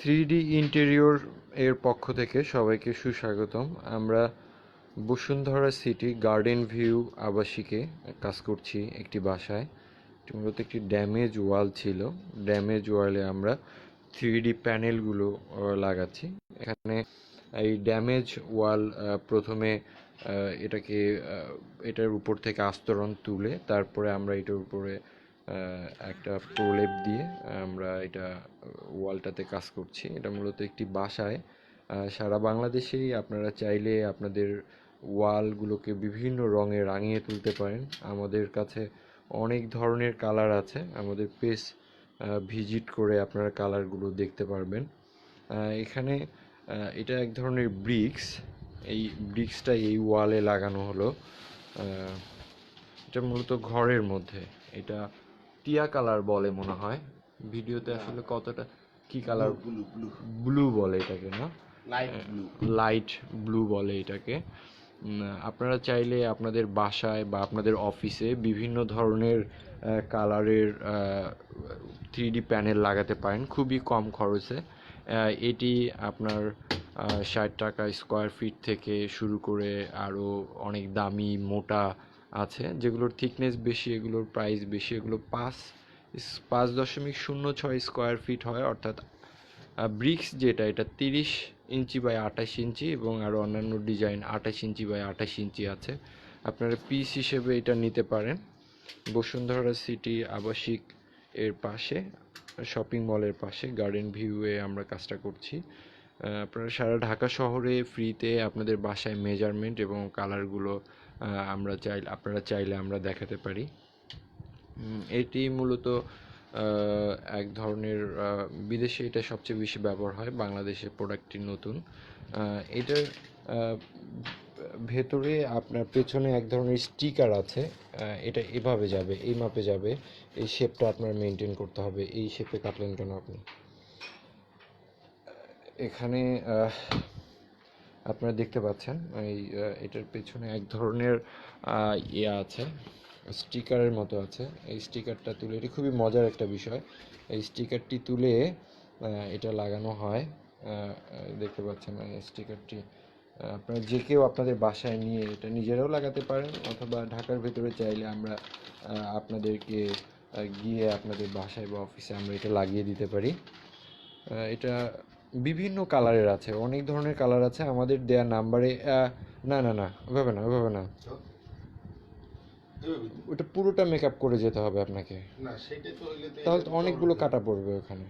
3D interior এর পক্ষ থেকে সবাইকে সুস্বাগতম। আমরা বসুন্ধরা সিটি গার্ডেন ভিউ আবাসিকে কাজ করছি একটি বাসায়। এটি মূলত একটি ড্যামেজ ওয়াল ছিল। ড্যামেজ ওয়ালে আমরা 3D প্যানেলগুলো লাগাচ্ছি। এখানে এই ড্যামেজ ওয়াল প্রথমে এটার উপর থেকে আস্তরণ তুলে তারপরে আমরা এটার উপরে একটা প্রলেপ দিয়ে আমরা এটা ওয়ালটাতে কাজ করছি। এটা মূলত একটি বাসায় সারা বাংলাদেশেই আপনারা চাইলে আপনাদের ওয়ালগুলোকে বিভিন্ন রঙে রাঙিয়ে তুলতে পারেন। আমাদের কাছে অনেক ধরনের কালার আছে। আমাদের পেজ ভিজিট করে আপনারা কালারগুলো দেখতে পারবেন। এখানে এটা এক ধরনের ব্রিক্স। এই ব্রিক্সটা এই ওয়ালে লাগানো হলো। এটা মূলত ঘরের মধ্যে। এটা টিয়া কালার বলে মনে হয় ভিডিওতে, আসলে কতটা কি কালার, ব্লু বলে এটাকে, না লাইট ব্লু বলে এটাকে। আপনারা চাইলে আপনাদের বাসায় বা আপনাদের অফিসে বিভিন্ন ধরনের কালারের 3D প্যানেল লাগাতে পারেন খুবই কম খরচে। এটি আপনার 60 টাকা স্কোয়ার ফিট থেকে শুরু করে আরও অনেক দামি মোটা আছে, যেগুলোর থিকনেস বেশি, এগুলোর প্রাইস বেশি। এগুলো 5.06 স্কোয়ার ফিট হয়, অর্থাৎ ব্রিক্স যেটা, এটা 30 ইঞ্চি বাই 28 ইঞ্চি এবং আরও অন্যান্য ডিজাইন 28 ইঞ্চি বাই 28 ইঞ্চি আছে। আপনারা পিস হিসেবে এটা নিতে পারেন। বসুন্ধরা সিটি আবাসিক এর পাশে, শপিং মলের পাশে গার্ডেন ভিউয়ে আমরা কাজটা করছি। আপনারা সারা ঢাকা শহরে ফ্রিতে আপনাদের বাসায় মেজারমেন্ট এবং কালারগুলো আপনারা চাইলে আমরা দেখাতে পারি। এটি মূলত এক ধরনের বিদেশে এটা সবচেয়ে বেশি ব্যবহার হয়, বাংলাদেশে প্রোডাক্টটি নতুন। এটার ভেতরে আপনার পেছনে এক ধরনের স্টিকার আছে। এটা এভাবে যাবে, এই মাপে যাবে, এই শেপটা আপনার মেনটেন করতে হবে। এই শেপে কাটলেন কেন আপনি? এখানে আপনারা দেখতে পাচ্ছেন এটার পেছনে এক ধরনের ইয়ে আছে, স্টিকারের মতো আছে। এই স্টিকারটা তুলে, এটি খুবই মজার একটা বিষয়, এই স্টিকারটি তুলে এটা লাগানো হয়। দেখতে পাচ্ছেন এই স্টিকারটি আপনারা যে কেউ আপনাদের বাসায় নিয়ে এটা নিজেরাও লাগাতে পারেন, অথবা ঢাকার ভেতরে চাইলে আমরা আপনাদেরকে গিয়ে আপনাদের বাসায় বা অফিসে আমরা এটা লাগিয়ে দিতে পারি। এটা বিভিন্ন কালারের আছে, অনেক ধরনের কালার আছে আমাদের দেয়া নাম্বারে। না না না, ওভাবে না, ওভাবে না, ওটা পুরোটা মেকআপ করে যেতে হবে আপনাকে। তাহলে তো অনেকগুলো কাটা পড়বে ওখানে।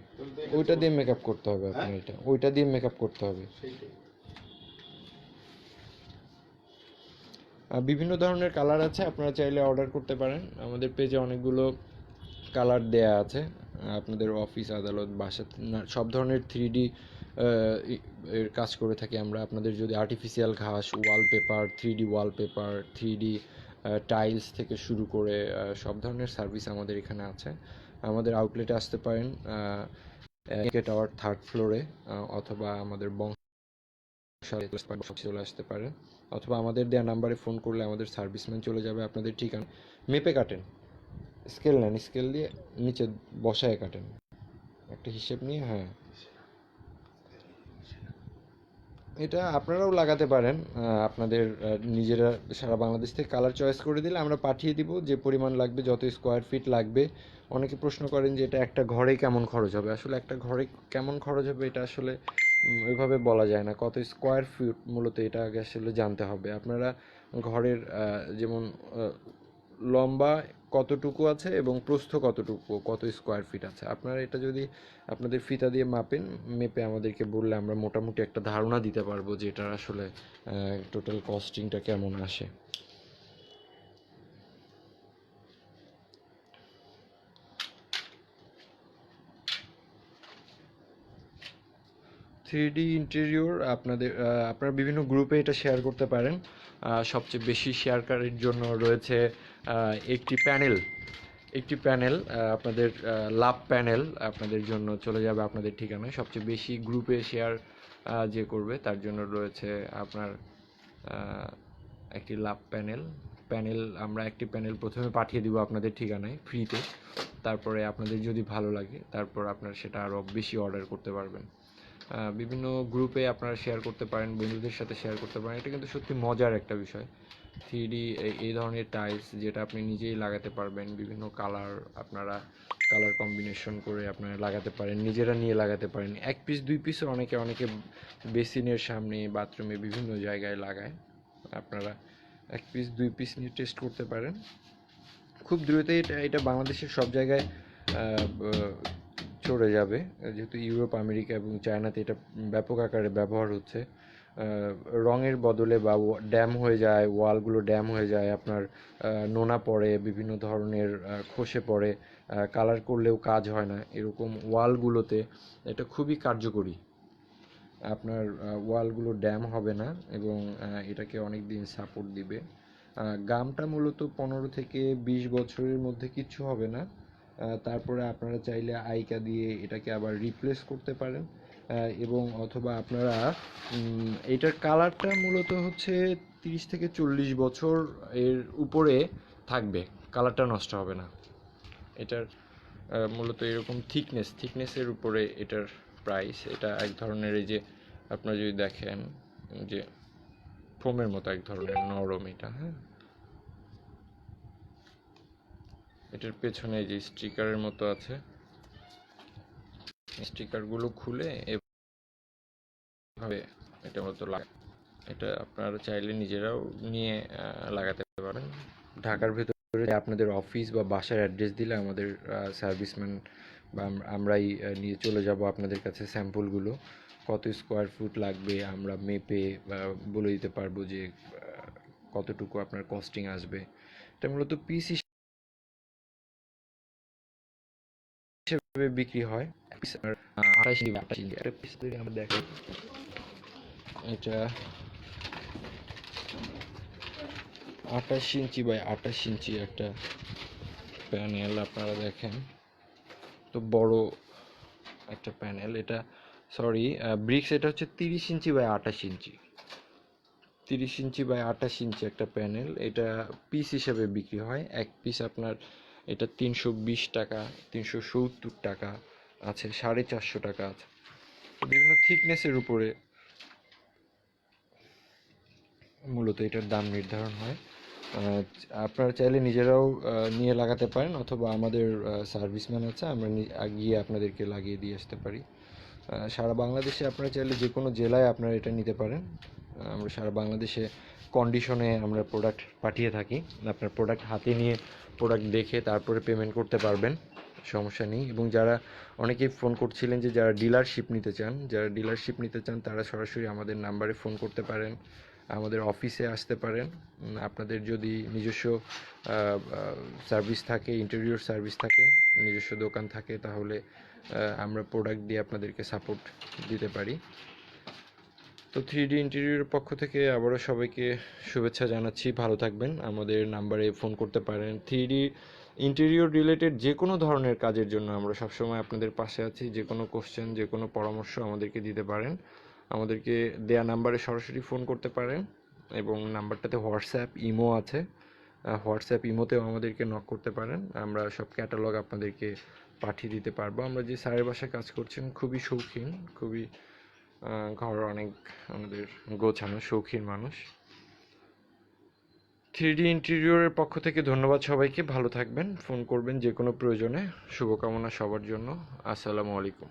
ওইটা দিয়ে মেকআপ করতে হবে আপনার, এটা ওইটা দিয়ে মেকআপ করতে হবে। বিভিন্ন ধরনের কালার আছে, আপনারা চাইলে অর্ডার করতে পারেন। আমাদের পেজে অনেকগুলো কালার দেয়া আছে। আপনাদের অফিস, আদালত, বাসা সব ধরনের 3D এর কাজ করে থাকি আমরা। আপনাদের যদি আর্টিফিশিয়াল ঘাস, wallpaper, 3D wallpaper, 3D tiles থেকে শুরু করে সব ধরনের সার্ভিস আমাদের এখানে আছে। আমাদের আউটলেটে আসতে পারেন টাওয়ার 3rd ফ্লোরে, অথবা আমাদের চলে আসতে পারেন, অথবা আমাদের দেওয়া নাম্বারে ফোন করলে আমাদের সার্ভিসম্যান চলে যাবে আপনাদের ঠিকানা। মেপে কাটেন, স্কেল নেন, স্কেল দিয়ে নিচে বসায় কাটেন, একটা হিসেব নিয়ে। হ্যাঁ, এটা আপনারাও লাগাতে পারেন। আপনাদের নিজেরা সারা বাংলাদেশ থেকে কালার চয়েস করে দিলে আমরা পাঠিয়ে দিব যে পরিমাণ লাগবে, যত স্কোয়ার ফিট লাগবে। অনেকে প্রশ্ন করেন যে এটা একটা ঘরে কেমন খরচ হবে। আসলে একটা ঘরে কেমন খরচ হবে এটা আসলে ওইভাবে বলা যায় না। কত স্কোয়ার ফিট মূলত এটা আগে আসলে জানতে হবে। আপনারা ঘরের যেমন লম্বা কতটুকু আছে এবং প্রস্থ কতটুকু, কত স্কোয়ার ফিট আছে, আপনারা এটা যদি আপনাদের ফিতা দিয়ে মেপে আমাদেরকে বললে আমরা মোটামুটি একটা ধারণা দিতে পারবো যে এটার আসলে টোটাল কস্টিংটা কেমন আসে। থ্রিডি ইন্টেরিয়র আপনারা বিভিন্ন গ্রুপে এটা শেয়ার করতে পারেন। সবচেয়ে বেশি শেয়ারকারীর জন্য রয়েছে একটি প্যানেল আপনাদের লাভ প্যানেল আপনাদের জন্য চলে যাবে আপনাদের ঠিকানায়। সবচেয়ে বেশি গ্রুপে শেয়ার যে করবে তার জন্য রয়েছে আপনার একটি লাভ প্যানেল আমরা একটি প্যানেল প্রথমে পাঠিয়ে দিব আপনাদের ঠিকানায় ফ্রিতে। তারপরে আপনাদের যদি ভালো লাগে তারপর আপনারা সেটা আরও বেশি অর্ডার করতে পারবেন। বিভিন্ন গ্রুপে আপনারা শেয়ার করতে পারেন, বন্ধুদের সাথে শেয়ার করতে পারেন। এটা কিন্তু সত্যি মজার একটা বিষয়। 3D এই ধরনের টাইলস যেটা আপনি নিজেই লাগাতে পারবেন, বিভিন্ন কালার আপনারা কালার কম্বিনেশন করে আপনারা লাগাতে পারেন, নিজেরা নিয়ে লাগাতে পারেন। 1 পিস 2 পিসও অনেকে বেসিনের সামনে, বাথরুমে বিভিন্ন জায়গায় লাগায়। আপনারা 1 পিস 2 পিস নিয়ে টেস্ট করতে পারেন। খুব দ্রুত এটা বাংলাদেশের সব জায়গায় চলে যাবে, যেহেতু ইউরোপ, আমেরিকা এবং চায়নাতে এটা ব্যাপক আকারে ব্যবহার হচ্ছে। রঙের বদলে বা ড্যাম হয়ে যায়, ওয়ালগুলো ড্যাম হয়ে যায়, আপনার নোনা পড়ে, বিভিন্ন ধরনের খসে পড়ে, কালার করলেও কাজ হয় না, এরকম ওয়ালগুলোতে এটা খুবই কার্যকরী। আপনার ওয়ালগুলো ড্যাম হবে না এবং এটাকে অনেক দিন সাপোর্ট দিবে। গামটা মূলত 15 থেকে 20 বছরের মধ্যে কিচ্ছু হবে না। তারপরে আপনারা চাইলে আইকা দিয়ে এটাকে আবার রিপ্লেস করতে পারেন, এবং অথবা আপনারা এটার কালারটা মূলত হচ্ছে 30 থেকে 40 বছর এর উপরে থাকবে, কালারটা নষ্ট হবে না। এটার মূলত এরকম থিকনেসের উপরে এটার প্রাইস। এটা এক ধরনের, এই যে আপনারা যদি দেখেন যে ফোমের মতো এক ধরনের নরম এটা, হ্যাঁ। এটার পেছনে যে স্টিকারের মতো আছে, স্টিকারগুলো খুলে এভাবে এটা মতো লাগে। এটা আপনারা চাইলে নিজেরাও নিয়ে লাগাতে পারেন। ঢাকার ভেতরে আপনাদের অফিস বা বাসার অ্যাড্রেস দিলে আমাদের সার্ভিসম্যান বা আমরাই নিয়ে চলে যাব আপনাদের কাছে স্যাম্পলগুলো। কত স্কোয়ার ফুট লাগবে আমরা মেপে বলে দিতে পারবো যে কতটুকু আপনার কস্টিং আসবে। এটা মূলত পিস হিসেবে বিক্রি হয়। 28 ইঞ্চি একটা পিস যদি আমরা দেখি, এটা 28 ইঞ্চি বাই 28 ইঞ্চি একটা প্যানেল। আপনারা দেখেন তো বড় একটা প্যানেল। এটা ব্রিক্স। এটা হচ্ছে 30 inch by 28 inch, 30 inch by 28 ইঞ্চি একটা প্যানেল। এটা পিস হিসেবে বিক্রি হয়। 1 পিস আপনার এটা 320 টাকা, 370 টাকা আছে, 450 টাকা আছে। বিভিন্ন থিকনেসের উপরে মূলত এটার দাম নির্ধারণ হয়। আপনারা চাইলে নিজেরাও নিয়ে লাগাতে পারেন, অথবা আমাদের সার্ভিসম্যান আছে, আমরা গিয়ে আপনাদেরকে লাগিয়ে দিয়ে আসতে পারি। সারা বাংলাদেশে আপনারা চাইলে যে কোনো জেলায় আপনারা এটা নিতে পারেন। আমরা সারা বাংলাদেশে কন্ডিশনে আমরা প্রোডাক্ট পাঠিয়ে থাকি। আপনার প্রোডাক্ট হাতে নিয়ে প্রোডাক্ট দেখে তারপরে পেমেন্ট করতে পারবেন, সমস্যা নেই। এবং যারা অনেকেই ফোন করছিলেন যে যারা ডিলারশিপ নিতে চান তারা সরাসরি আমাদের নাম্বারে ফোন করতে পারেন, আমাদের অফিসে আসতে পারেন। আপনাদের যদি নিজস্ব সার্ভিস থাকে, ইন্টেরিয়র সার্ভিস থাকে, নিজস্ব দোকান থাকে, তাহলে আমরা প্রোডাক্ট দিয়ে আপনাদেরকে সাপোর্ট দিতে পারি। তো 3D ইন্টেরিয়রের পক্ষ থেকে আবারও সবাইকে শুভেচ্ছা জানাচ্ছি। ভালো থাকবেন। আমাদের নাম্বারে ফোন করতে পারেন। 3D ইন্টেরিয়র রিলেটেড যে কোনো ধরনের কাজের জন্য আমরা সবসময় আপনাদের পাশে আছি। যে কোনো কোশ্চেন, যে কোনো পরামর্শ আমাদেরকে দিতে পারেন। আমাদেরকে দেয়া নাম্বারে সরাসরি ফোন করতে পারেন, এবং নাম্বারটাতে হোয়াটসঅ্যাপ, ইমো আছে। হোয়াটসঅ্যাপ, ইমোতেও আমাদেরকে নক করতে পারেন। আমরা সব ক্যাটালগ আপনাদেরকে পাঠিয়ে দিতে পারবো। আমরা যে স্যারের বাসায় কাজ করছেন খুবই শৌখিন, খুবই ঘর অনেক আমাদের গোছানো, শৌখিন মানুষ। 3D ইন্টেরিয়রের পক্ষ থেকে ধন্যবাদ সবাইকে। ভালো থাকবেন, ফোন করবেন যে কোনো প্রয়োজনে। শুভকামনা সবার জন্য। আসসালামু আলাইকুম।